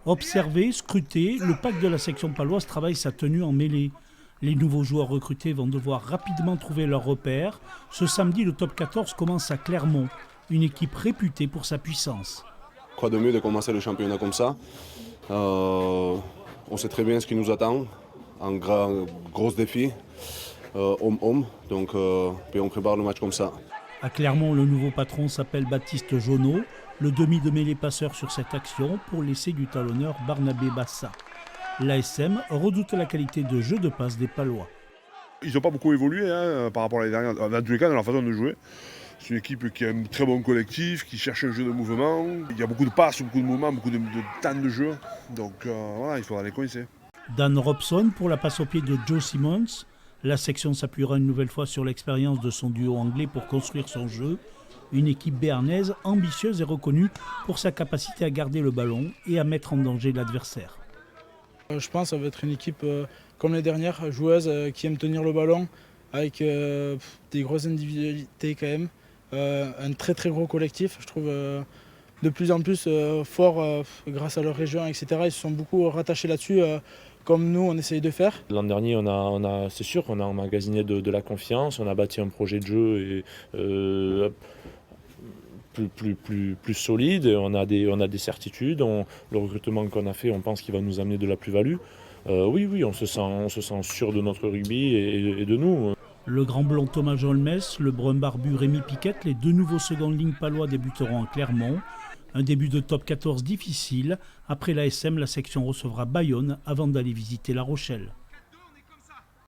Observé, scruté, le pack de la section paloise travaille sa tenue en mêlée. Les nouveaux joueurs recrutés vont devoir rapidement trouver leurs repères. Ce samedi, le top 14 commence à Clermont, une équipe réputée pour sa puissance. Quoi de mieux de commencer le championnat comme ça. On sait très bien ce qui nous attend, un gros défi, homme-homme, donc puis on prépare le match comme ça. À Clermont, le nouveau patron s'appelle Baptiste Jonot, le demi de mêlée passeur sur cette action pour laisser du talonneur Barnabé Bassa. L'ASM redoute la qualité de jeu de passe des Palois. Ils n'ont pas beaucoup évolué par rapport à l'année dernière, dans tous les cas dans leur façon de jouer. C'est une équipe qui a un très bon collectif, qui cherche un jeu de mouvement. Il y a beaucoup de passes, beaucoup de mouvements, beaucoup de temps de jeu. Donc voilà, il faudra les coincer. Dan Robson pour la passe au pied de Joe Simmons. La section s'appuiera une nouvelle fois sur l'expérience de son duo anglais pour construire son jeu. Une équipe béarnaise ambitieuse et reconnue pour sa capacité à garder le ballon et à mettre en danger l'adversaire. Je pense que ça va être une équipe comme les dernières, joueuse qui aime tenir le ballon, avec des grosses individualités quand même. Un très très gros collectif, je trouve de plus en plus fort grâce à leur région, etc. Ils se sont beaucoup rattachés là-dessus, comme nous on essaye de faire. L'an dernier, c'est sûr qu'on a emmagasiné de la confiance, on a bâti un projet de jeu plus solide, on a des certitudes, le recrutement qu'on a fait, on pense qu'il va nous amener de la plus-value. Oui, on se sent sûr de notre rugby et de nous. Le grand blond Thomas Jolmes, le brun barbu Rémi Piquette, les deux nouveaux secondes lignes palois débuteront à Clermont. Un début de top 14 difficile. Après l'ASM, la section recevra Bayonne avant d'aller visiter La Rochelle.